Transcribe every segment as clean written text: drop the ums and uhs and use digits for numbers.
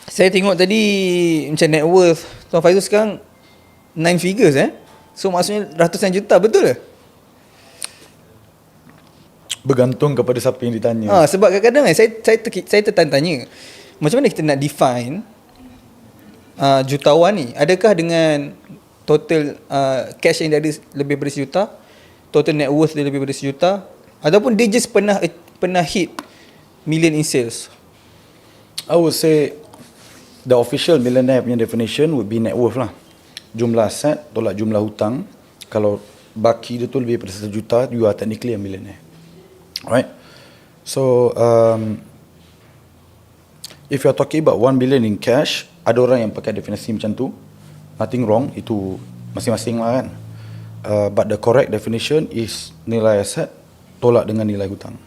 Saya tengok tadi macam net worth Tuan Faizul sekarang 9 figures So maksudnya ratusan juta, betul ke? Bergantung kepada siapa yang ditanya. Sebab kadang-kadang saya tertanya macam mana kita nak define jutawan ni. Adakah dengan total cash yang dia ada lebih daripada sejuta, total net worth dia lebih daripada sejuta, ataupun dia just pernah hit million in sales? I would say the official millionaire punya definition would be net worth lah. Jumlah aset tolak jumlah hutang. Kalau baki dia tu lebih daripada 1 juta, you are technically a millionaire. Right? So if you are talking about 1 billion in cash, ada orang yang pakai definisi macam tu. Nothing wrong, itu masing-masing lah kan. But the correct definition is nilai aset tolak dengan nilai hutang.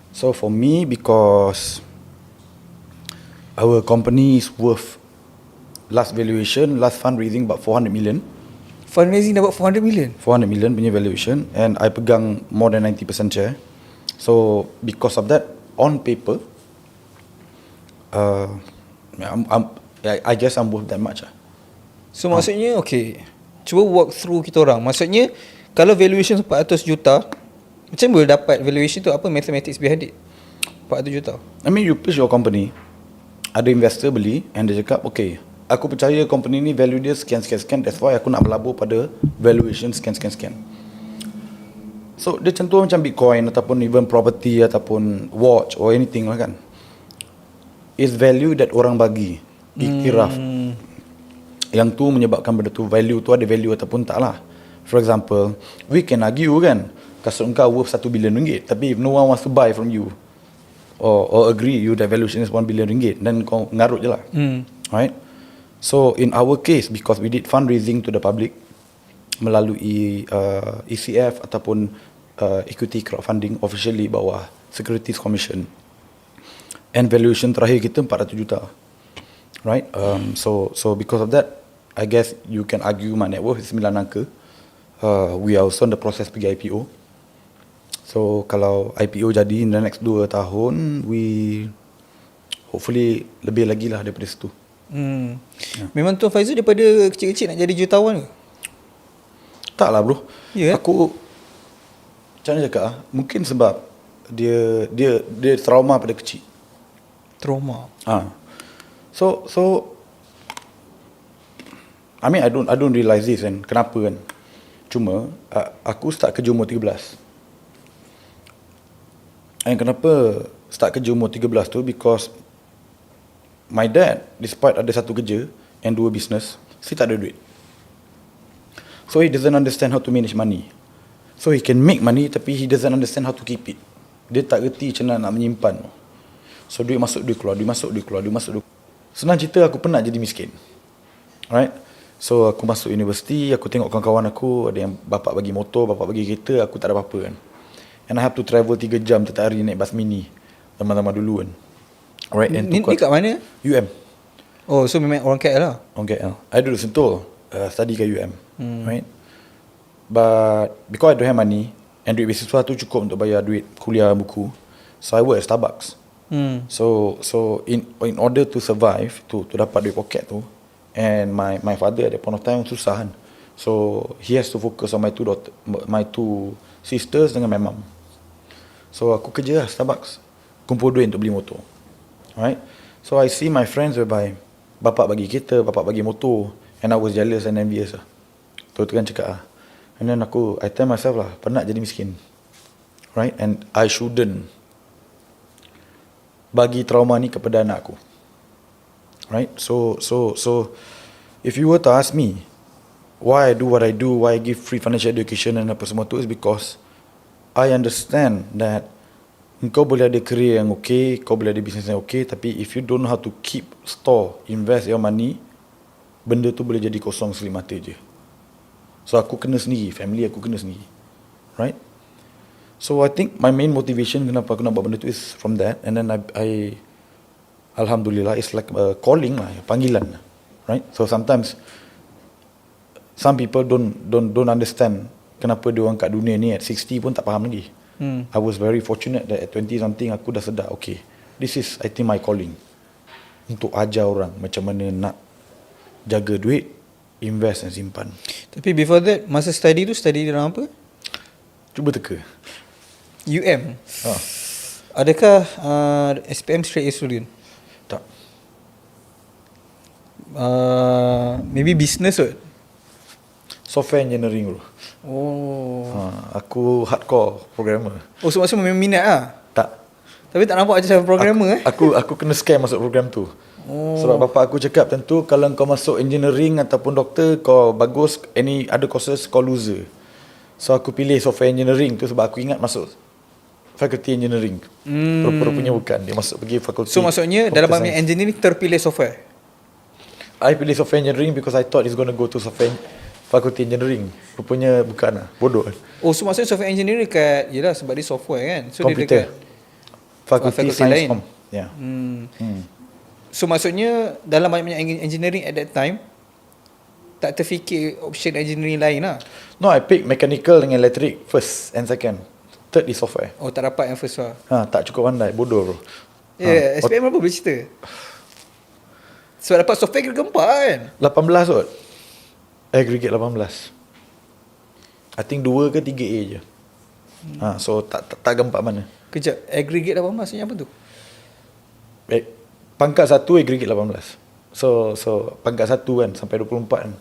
So for me, because our company is worth, last valuation, last fundraising about 400 million. Fundraising dapat 400 million? 400 million punya valuation, and I pegang more than 90% share. So because of that, on paper, I guess I'm worth that much lah. So maksudnya okay, cuba walk through kita orang. Maksudnya kalau valuation 400 juta, macam boleh dapat valuation tu? Apa mathematics behind it? 400 juta. I mean, you pitch your company, ada investor beli, and dia cakap okay, aku percaya company ni value dia sekian, that's why aku nak berlabur pada valuation sekian. So dia contoh macam Bitcoin ataupun even property ataupun watch or anything lah kan. Is value that orang bagi, iktiraf. Yang tu menyebabkan benda tu, value tu ada value ataupun tak lah. For example, we can argue kan, kasut engkau worth 1 billion ringgit, tapi if no one wants to buy from you or agree you that valuation is 1 billion ringgit, then kau ngarut je lah. Right? So in our case, because we did fundraising to the public melalui ECF ataupun equity crowdfunding officially bawah Securities Commission, and valuation terakhir kita 400 juta. Right? So because of that, I guess you can argue my net worth is 9 angka. We are also in the process pergi IPO. So kalau IPO jadi in the next 2 tahun, we hopefully lebih lagi lah daripada situ. Memang Tuan Faizul daripada kecil-kecil nak jadi jutawan ke? Tak lah bro. Yeah. Aku macam mana cakap mungkin sebab dia trauma pada kecil. Trauma. So I mean I don't realize this kan. Kenapa kan? Cuma aku start kerja umur 13. And kenapa start kerja umur 13 tu? Because my dad, despite ada satu kerja and 2 business, still tak ada duit. So he doesn't understand how to manage money. So he can make money tapi he doesn't understand how to keep it. Dia tak reti macam mana nak menyimpan. So duit masuk, duit keluar, duit masuk, duit keluar, duit masuk, duit. Senang cerita, aku pernah jadi miskin. Alright? So aku masuk universiti, aku tengok kawan-kawan aku, ada yang bapak bagi motor, bapak bagi kereta, aku tak ada apa-apa kan. And I have to travel 3 jam setiap hari naik bas mini. Zaman-zaman dulu kan. Alright, and ni kat mana? UM. Oh, so memang orang KL lah? Orang KL. I duduk Sentul, study kat UM. Right? But because I don't have money, and duit beasiswa tu cukup untuk bayar duit kuliah buku, so I work at Starbucks. So in order to survive, to dapat duit poket tu, and my father at that point of time susah kan. So he has to focus on my two sisters dengan my mum. So aku kerja lah Starbucks, kumpul duit untuk beli motor. Right? So I see my friends whereby bapak bagi kereta, bapak bagi motor, and I was jealous and envious lah. Tu kan cakap lah. And then I tell myself lah, penat jadi miskin. Right? And I shouldn't bagi trauma ni kepada anak aku. Right? So if you were to ask me why I do what I do, why I give free financial education and apa semua tu, is because I understand that kau boleh ada career yang okay, kau boleh ada business yang okay, tapi if you don't know how to keep, store, invest your money, benda tu boleh jadi kosong selip mata je. So aku kena sendiri, family aku kena sendiri. Right? So I think my main motivation kenapa aku nak buat benda tu is from that. And then I Alhamdulillah, it's like a calling lah, panggilan. Right? So sometimes some people don't understand kenapa dia orang kat dunia ni at 60 pun tak faham lagi. I was very fortunate that at 20 something aku dah sedar, okay, this is I think my calling. untuk ajar orang macam mana nak jaga duit, invest dan simpan. Tapi before that, masa study tu study dalam apa? Cuba teka. UM. Ha. Adakah SPM straight A student? Tak. Maybe business kot? Software engineering bro. Oh. Aku hardcore programmer. Oh, so maksud memang minat lah? Tak. Tapi tak nampak macam programmer Aku kena scam masuk program tu. Oh. Sebab bapa aku cakap tentu kalau kau masuk engineering ataupun doktor, kau bagus, any other courses kau loser. So aku pilih software engineering tu sebab aku ingat masuk faculty engineering. Rupa-rupanya bukan. Dia masuk pergi fakulti. So maksudnya dalam bidang engineering terpilih software? I pilih software engineering because I thought it's going to go to faculty engineering. Rupanya bukan lah. Bodoh kan. Oh, so maksudnya software engineering dekat, yelah sebab dia software kan. So Computer. dia dekat Faculty fakulti Science lain. Com. Ya. So maksudnya dalam banyak-banyak engineering at that time tak terfikir option engineering lain lah? No, I pick mechanical dengan electric first and second. Third is software. Oh, tak dapat yang first lah? Tak cukup pandai. Bodoh bro. SPM berapa boleh cerita? Sebab dapat software kira gempak kan? 18 kot. Aggregate 18. I think 2 ke 3A je. So tak gempak mana. Kejap, aggregate 18 maksudnya apa tu? Pangkat 1 aggregate 18. So pangkat 1 kan sampai 24 kan.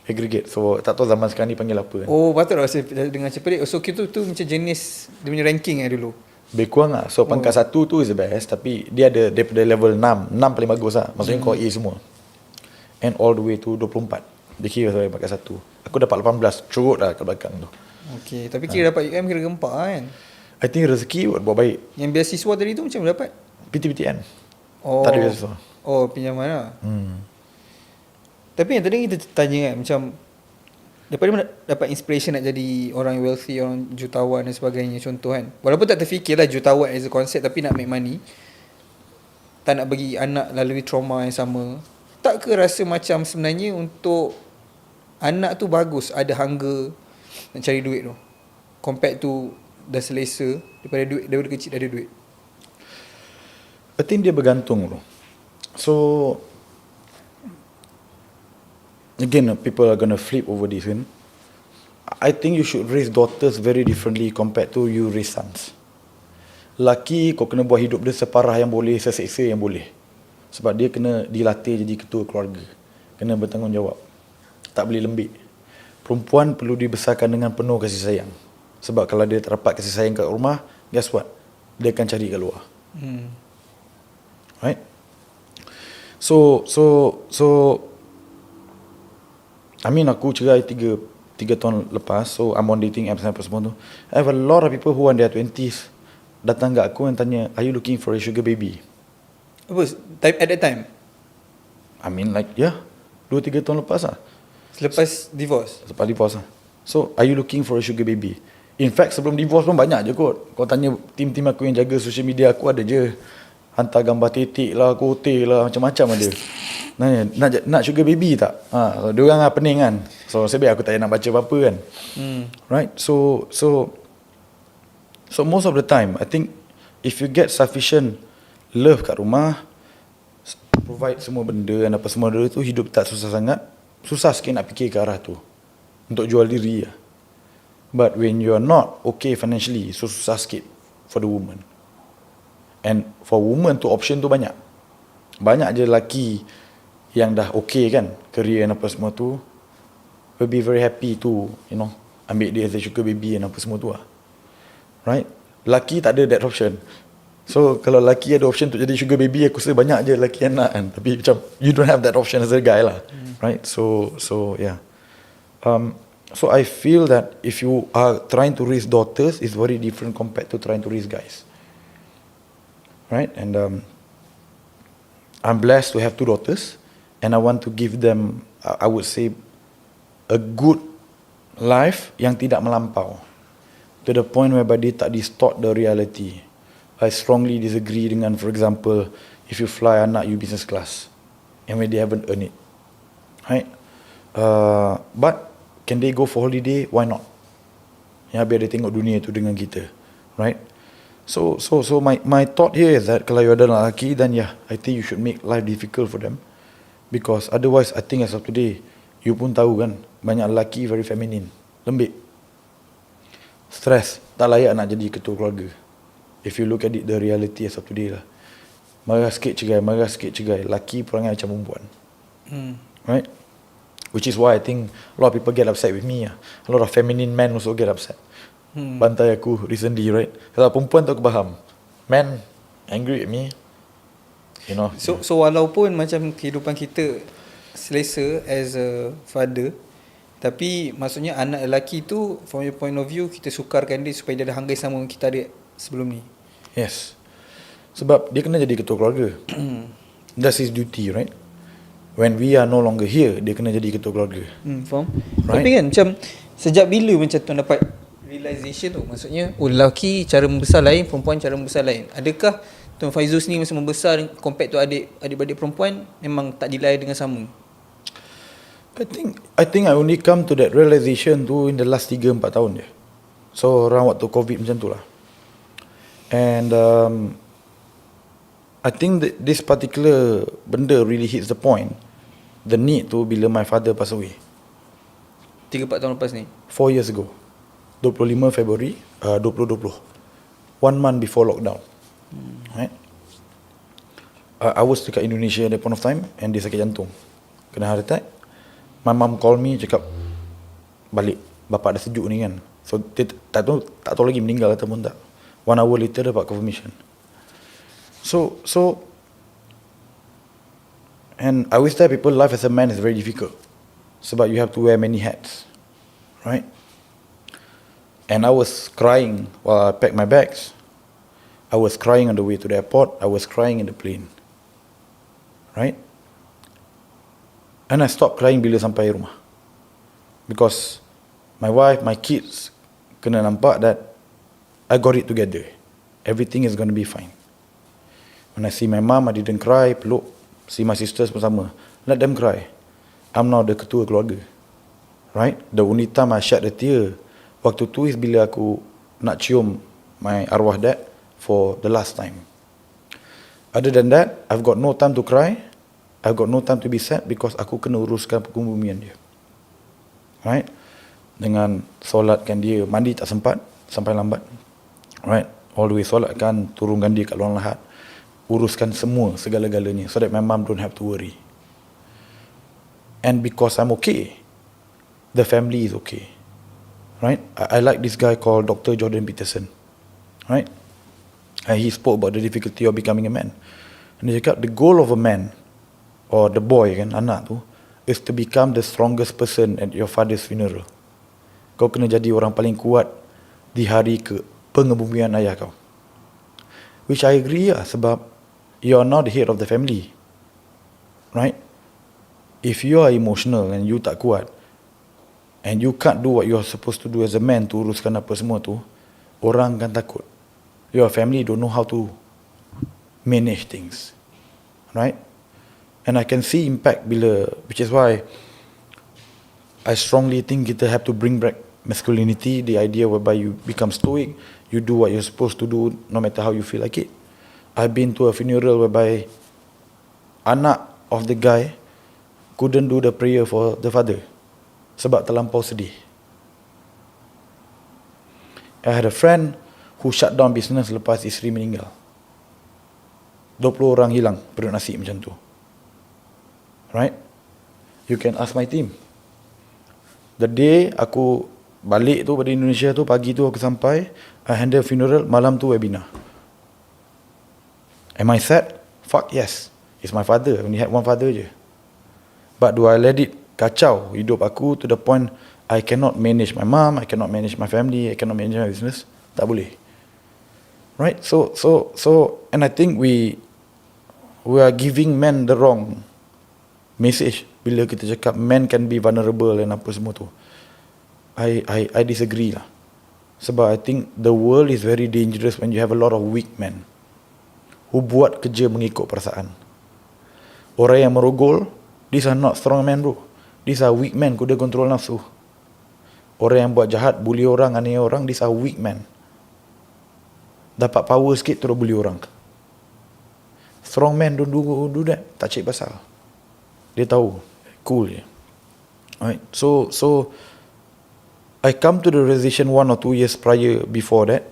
Aggregate. So tak tahu zaman sekarang ni panggil apa kan. Oh, patut lah saya dengar macam pelik. So kita tu macam jenis dia punya ranking dulu. Lebih kurang lah. So pangkat 1 tu is the best. Tapi dia ada daripada level 6. 6 paling bagus lah. Maksudnya kau A semua. And all the way to 24. Dia kira sampai pangkat 1. Aku dapat 18. Curut lah ke belakang tu. Okay, tapi kira dapat UM kira gempak kan? I think rezeki buat baik. Yang beasiswa tadi tu macam mana dapat? PTPTN. Oh. Tak ada beasiswa. Oh, pinjaman lah. Tapi yang tadi kita tanya kan, macam daripada mana dapat inspiration nak jadi orang yang wealthy, orang jutawan dan sebagainya, contoh kan. Walaupun tak terfikir lah jutawan as a concept, tapi nak make money, tak nak bagi anak lalui trauma yang sama. Tak ke rasa macam sebenarnya untuk anak tu bagus ada hunger nak cari duit tu, compared to dah selesa daripada kecil dah ada duit? I think dia bergantung bro. So again, people are gonna flip over this kan. I think you should raise daughters very differently compared to you raise sons. Laki kau kena buat hidup dia separah yang boleh, seseksa yang boleh. Sebab dia kena dilatih jadi ketua keluarga. Kena bertanggungjawab. Tak boleh lembik. Perempuan perlu dibesarkan dengan penuh kasih sayang. Sebab kalau dia tak dapat kasih sayang kat rumah, guess what? Dia akan cari kat luar. Right? So I mean aku cerai 3 tahun lepas. So I'm on dating apps apa semua tu. I have a lot of people who are in their 20s datang kat aku and tanya, are you looking for a sugar baby? Apa? Time, at that time? I mean like 2-3 tahun lepas lah. Selepas divorce? Selepas divorce lah. So are you looking for a sugar baby? In fact sebelum divorce pun banyak je kot. Kau tanya tim aku yang jaga social media aku, ada je hantar gambar titik lah, kote lah, macam-macam ada. Nanya, nak sugar baby tak? Dia orang lah pening kan. So sebab aku tak nak baca apa-apa kan. Right? So most of the time I think if you get sufficient love kat rumah, provide semua benda dan apa semua benda tu, hidup tak susah sangat. Susah sikit nak fikir ke arah tu untuk jual diri lah. But when you are not okay financially, so susah sikit for the woman. And for woman tu option tu banyak. Banyak je lelaki yang dah okay kan, career dan apa semua tu, will be very happy to, ambil dia as a sugar baby dan apa semua tu lah. Right? Lelaki tak ada that option. So kalau lelaki ada option untuk jadi sugar baby, aku rasa banyak je lelaki yang nak kan. Tapi macam you don't have that option as a guy lah. Right? So yeah. So I feel that if you are trying to raise daughters, it's very different compared to trying to raise guys. Right? And I'm blessed to have 2 daughters, and I want to give them, I would say, a good life yang tidak melampau, to the point whereby dia tak distort the reality. I strongly disagree dengan, for example, if you fly anak you business class and when they haven't earned it, right? But can they go for holiday? Why not? Ya, biar dia tengok dunia tu dengan kita, right? So my thought here is that kalau you ada anak lelaki, then yeah, I think you should make life difficult for them, because otherwise I think as of today, you pun tahu kan, banyak lelaki very feminine, lembik, stress, tak layak nak jadi ketua keluarga. If you look at it, the reality as of today lah. Marah sikit cegai, lelaki perangai macam perempuan. Right? Which is why I think a lot of people get upset with me. A lot of feminine men also get upset. Bantai aku recently, right? Kalau perempuan tu aku faham. Men angry at me. You know. So walaupun macam kehidupan kita selesa as a father, tapi maksudnya anak lelaki tu from your point of view, kita sukarkan dia supaya dia ada hanggai sama yang kita ada sebelum ni. Yes. Sebab dia kena jadi ketua keluarga. That's his duty, right? When we are no longer here, dia kena jadi ketua keluarga. Faham? Right. Tapi kan macam sejak bila macam tuan dapat realization tu? Maksudnya lelaki cara membesar lain, perempuan cara membesar lain. Adakah Tuan Faizul ni masa membesar compared tu adik-adik perempuan memang tak dilayan dengan sama? I think I only come to that realization tu in the last 3-4 tahun je. So around waktu COVID macam tu lah. And I think that this particular benda really hits the point, the need tu bila my father pass away 3-4 tahun lepas ni. 4 years ago, 25 February 2020, 1 month before lockdown. Right? I was dekat Indonesia at that point of time, and dia sakit jantung, kena heart attack. My mom call me, cakap balik, bapak dah sejuk ni kan. So dia tak tahu lagi meninggal ataupun tak. 1 hour later dapat confirmation. So and I always tell people life as a man is very difficult, sebab you have to wear many hats, right? And I was crying while I packed my bags. I was crying on the way to the airport. I was crying in the plane, right? And I stopped crying bila sampai rumah, because my wife, my kids kena nampak that I got it together. Everything is going to be fine. When I see my mom, I didn't cry, peluk. See my sisters pun sama. Let them cry. I'm now the ketua keluarga. Right? The only time I shed a tear waktu tu is bila aku nak cium my arwah dad for the last time. Other than that, I've got no time to cry. I've got no time to be sad, because aku kena uruskan perkumbumian dia. Right? Dengan solatkan dia, mandi tak sempat, sampai lambat. Right? All the way solatkan, turunkan dia kat luar lahat. Uruskan semua, segala-galanya, so that my mom don't have to worry. And because I'm okay, the family is okay. Right? I like this guy called Dr. Jordan Peterson. Right? And he spoke about the difficulty of becoming a man. And dia cakap, the goal of a man, or the boy kan, anak tu, is to become the strongest person at your father's funeral. Kau kena jadi orang paling kuat di hari pengebumian ayah kau. Which I agree lah, sebab you are not the head of the family, right? If you are emotional and you tak kuat, and you can't do what you are supposed to do as a man to uruskan apa semua tu, orang kan takut. Your family don't know how to manage things, right? And I can see impact bila, which is why I strongly think kita have to bring back masculinity, the idea whereby you become stoic, you do what you're supposed to do no matter how you feel like it. I've been to a funeral whereby anak of the guy couldn't do the prayer for the father sebab terlampau sedih. I had a friend who shut down business lepas isteri meninggal. 20 orang hilang perut nasi macam tu. Right? You can ask my team. The day aku balik tu pada Indonesia tu, pagi tu aku sampai, I handle funeral, malam tu webinar. Am I sad? Fuck yes. It's my father. I only had one father je. But do I let it kacau hidup aku to the point I cannot manage my mom, I cannot manage my family, I cannot manage my business? Tak boleh. Right? So and I think we are giving men the wrong message bila kita cakap men can be vulnerable dan apa semua tu. I disagree lah. Sebab I think the world is very dangerous when you have a lot of weak men who buat kerja mengikut perasaan. Orang yang merogol, these are not strong men bro. These are weak men, kuda kontrol nafsu. Orang yang buat jahat, bully orang, aniaya orang, these are weak men. dapat power sikit terus bully orang. Strong man don't do that. Tak cik pasal. Dia tahu. Cool je. Alright. So I come to the realization 1 or 2 years prior before that.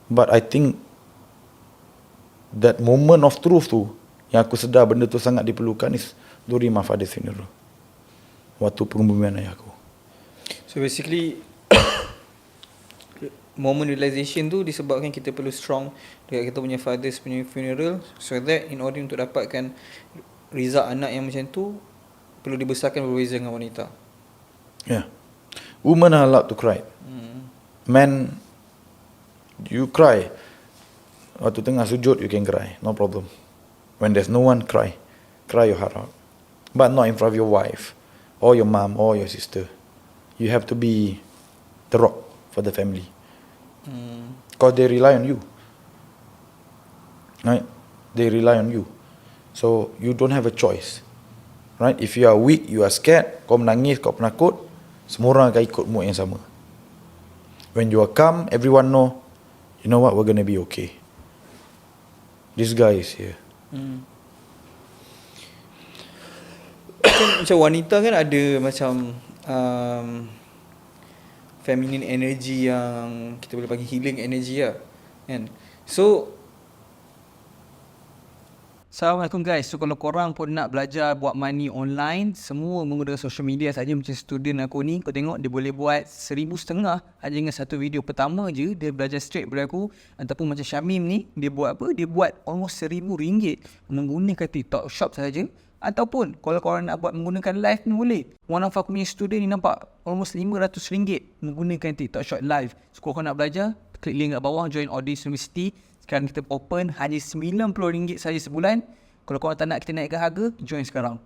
But I think that moment of truth tu, yang aku sedar benda tu sangat diperlukan, is during my father's funeral. Waktu penguburan ayah aku. So basically moment realization tu disebabkan kita perlu strong dekat kita punya father's punya funeral, so that in order untuk dapatkan result anak yang macam tu perlu dibesarkan berbeza dengan wanita. Yeah. Women are allowed to cry. Men, you cry. Waktu tengah sujud, you can cry. No problem. When there's no one, cry. Cry your heart out. But not in front of your wife, or your mom, or your sister. You have to be the rock for the family. Because they rely on you. Right? They rely on you. So, you don't have a choice. Right? If you are weak, you are scared, kau menangis, kau penakut, semua orang akan ikut mood yang sama. When you are calm, everyone know, you know what, we're going to be okay. This guy is here. Macam wanita kan ada macam feminine energy yang kita boleh panggil healing energy lah, kan? So Assalamualaikum guys. So kalau korang pun nak belajar buat money online, semua menggunakan social media saja, macam student aku ni, kau tengok dia boleh buat 1,500 aja dengan satu video pertama je. Dia belajar straight daripada aku. Ataupun macam Syamim ni, dia buat apa? Dia buat almost RM1,000 menggunakan TikTok Shop saja. Ataupun kalau korang nak buat menggunakan live ni boleh. One of aku punya student ni nampak almost RM500 menggunakan TikTok Shop live. So kalau korang nak belajar, klik link kat bawah, join Audis University. Sekarang kita open hanya RM90 saja sebulan. Kalau korang tak nak kita naikkan harga, join sekarang.